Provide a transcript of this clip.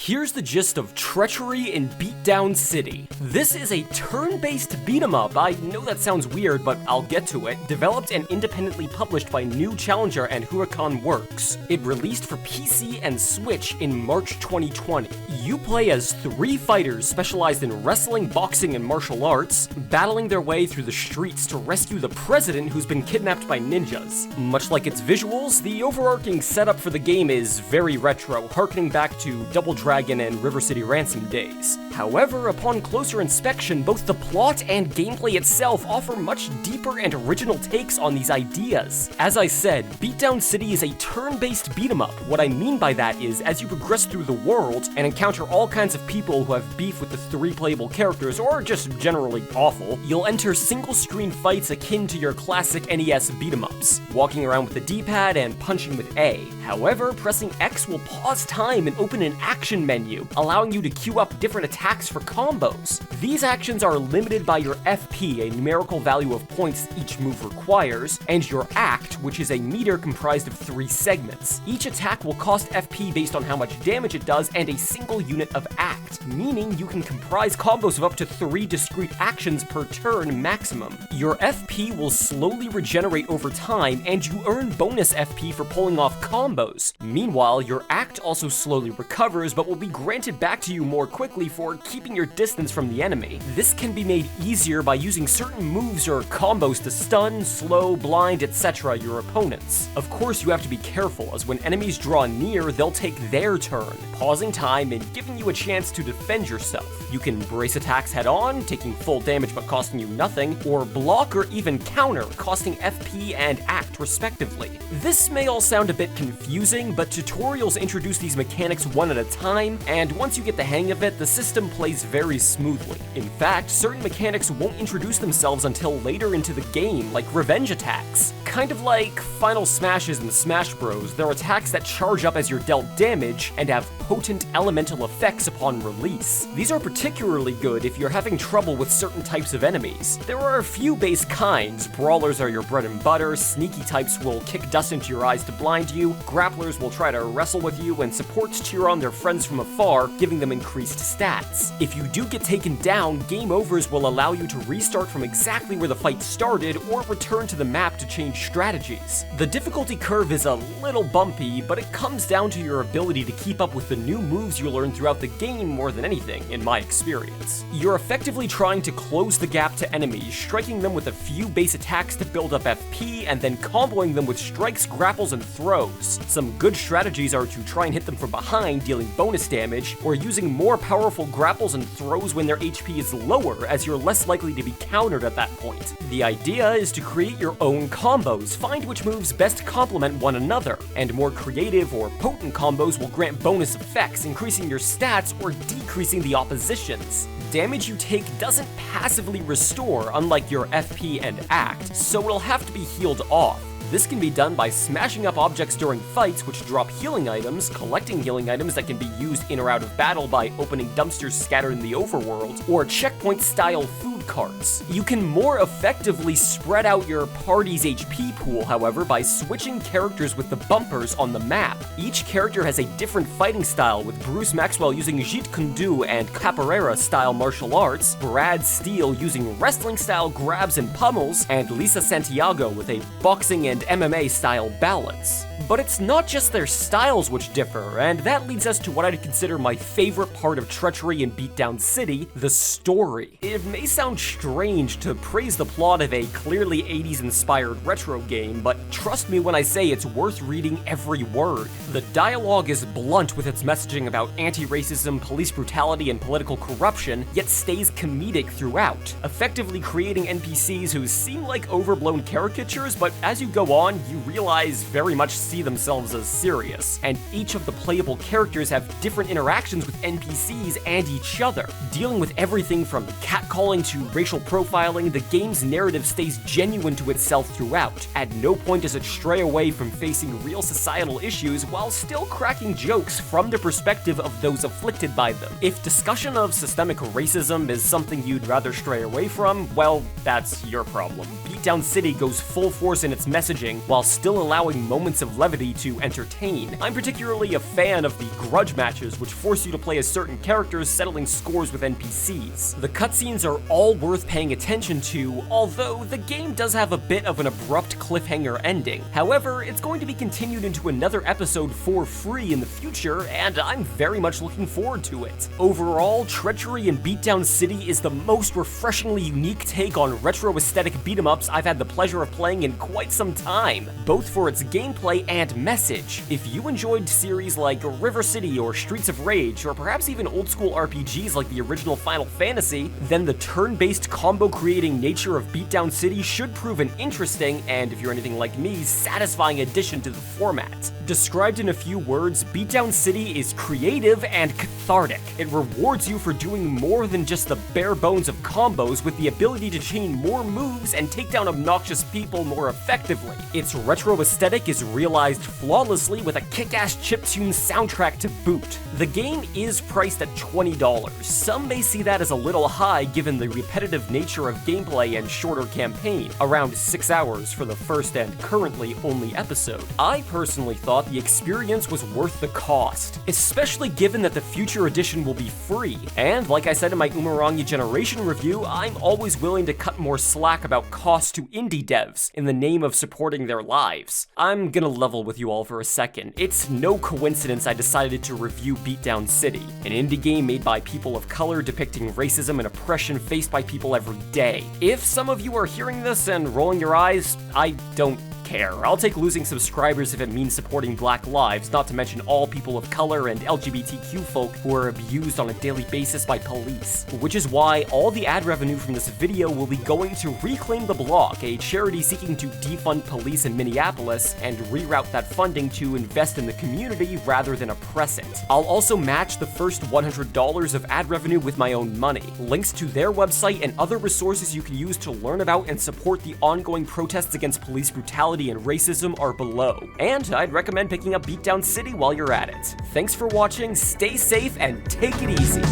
Here's the gist of Treachery in Beatdown City. This is a turn-based beat-em-up. I know that sounds weird, but I'll get to it. Developed and independently published by New Challenger and Huracan Works. It released for PC and Switch in March 2020. You play as 3 fighters specialized in wrestling, boxing, and martial arts, battling their way through the streets to rescue the president who's been kidnapped by ninjas. Much like its visuals, the overarching setup for the game is very retro, harkening back to Double Dragon and River City Ransom days. However, upon closer inspection, both the plot and gameplay itself offer much deeper and original takes on these ideas. As I said, Beatdown City is a turn-based beat-em-up. What I mean by that is, as you progress through the world and encounter all kinds of people who have beef with the 3 playable characters, or just generally awful, you'll enter single-screen fights akin to your classic NES beat-em-ups, walking around with the D-pad and punching with A. However, pressing X will pause time and open an action menu, allowing you to queue up different attacks for combos. These actions are limited by your FP, a numerical value of points each move requires, and your Act, which is a meter comprised of 3 segments. Each attack will cost FP based on how much damage it does and a single unit of Act, meaning you can comprise combos of up to 3 discrete actions per turn maximum. Your FP will slowly regenerate over time, and you earn bonus FP for pulling off combos. Meanwhile, your Act also slowly recovers, but will be granted back to you more quickly for keeping your distance from the enemy. This can be made easier by using certain moves or combos to stun, slow, blind, etc. your opponents. Of course, you have to be careful, as when enemies draw near, they'll take their turn, pausing time and giving you a chance to defend yourself. You can brace attacks head-on, taking full damage but costing you nothing, or block or even counter, costing FP and Act respectively. This may all sound a bit confusing, but tutorials introduce these mechanics one at a time, and once you get the hang of it, the system plays very smoothly. In fact, certain mechanics won't introduce themselves until later into the game, like revenge attacks. Kind of like Final Smashes in Smash Bros, they're attacks that charge up as you're dealt damage and have potent elemental effects upon release. These are particularly good if you're having trouble with certain types of enemies. There are a few base kinds. Brawlers are your bread and butter, sneaky types will kick dust into your eyes to blind you, grapplers will try to wrestle with you, and supports cheer on their friends from afar, giving them increased stats. If you do get taken down, game overs will allow you to restart from exactly where the fight started, or return to the map to change strategies. The difficulty curve is a little bumpy, but it comes down to your ability to keep up with the new moves you learn throughout the game more than anything, in my experience. You're effectively trying to close the gap to enemies, striking them with a few base attacks to build up FP, and then comboing them with strikes, grapples, and throws. Some good strategies are to try and hit them from behind, dealing bonus damage, or using more powerful grapples and throws when their HP is lower, as you're less likely to be countered at that point. The idea is to create your own combos, find which moves best complement one another, and more creative or potent combos will grant bonus effects, increasing your stats or decreasing the opposition's. Damage you take doesn't passively restore, unlike your FP and Act, so it'll have to be healed off. This can be done by smashing up objects during fights, which drop healing items, collecting healing items that can be used in or out of battle by opening dumpsters scattered in the overworld, or checkpoint-style food carts. You can more effectively spread out your party's HP pool, however, by switching characters with the bumpers on the map. Each character has a different fighting style, with Bruce Maxwell using Jeet Kune Do and Capoeira-style martial arts, Brad Steele using wrestling-style grabs and pummels, and Lisa Santiago with a boxing and MMA-style balance. But it's not just their styles which differ, and that leads us to what I'd consider my favorite part of Treachery in Beatdown City, the story. It may sound strange to praise the plot of a clearly 80s-inspired retro game, but trust me when I say it's worth reading every word. The dialogue is blunt with its messaging about anti-racism, police brutality, and political corruption, yet stays comedic throughout, effectively creating NPCs who seem like overblown caricatures, but as you go on, you realize very much see themselves as serious, and each of the playable characters have different interactions with NPCs and each other, dealing with everything from catcalling to racial profiling, the game's narrative stays genuine to itself throughout. At no point does it stray away from facing real societal issues while still cracking jokes from the perspective of those afflicted by them. If discussion of systemic racism is something you'd rather stray away from, well, that's your problem. Beatdown City goes full force in its messaging while still allowing moments of levity to entertain. I'm particularly a fan of the grudge matches, which force you to play as certain characters settling scores with NPCs. The cutscenes are all worth paying attention to, although the game does have a bit of an abrupt cliffhanger ending. However, it's going to be continued into another episode for free in the future, and I'm very much looking forward to it. Overall, Treachery in Beatdown City is the most refreshingly unique take on retro aesthetic beat-em-ups I've had the pleasure of playing in quite some time, both for its gameplay and message. If you enjoyed series like River City or Streets of Rage, or perhaps even old-school RPGs like the original Final Fantasy, then the turn-based combo-creating nature of Beatdown City should prove an interesting, and if you're anything like me, satisfying addition to the format. Described in a few words, Beatdown City is creative and cathartic. It rewards you for doing more than just the bare bones of combos, with the ability to chain more moves and take down obnoxious people more effectively. Its retro aesthetic is realized flawlessly with a kick-ass chiptune soundtrack to boot. The game is priced at $20. Some may see that as a little high given the repetitive nature of gameplay and shorter campaign, around 6 hours for the first and currently only episode. I personally thought the experience was worth the cost, especially given that the future edition will be free. And like I said in my Umurangi Generation review, I'm always willing to cut more slack about costs to indie devs in the name of supporting their lives. I'm gonna level with you all for a second. It's no coincidence I decided to review Beatdown City, an indie game made by people of color depicting racism and oppression faced by people every day. If some of you are hearing this and rolling your eyes, I don't care. I'll take losing subscribers if it means supporting Black lives, not to mention all people of color and LGBTQ folk who are abused on a daily basis by police. Which is why all the ad revenue from this video will be going to Reclaim the Block, a charity seeking to defund police in Minneapolis and reroute that funding to invest in the community rather than oppress it. I'll also match the first $100 of ad revenue with my own money. Links to their website and other resources you can use to learn about and support the ongoing protests against police brutality and racism are below, and I'd recommend picking up Beatdown City while you're at it. Thanks for watching, stay safe, and take it easy.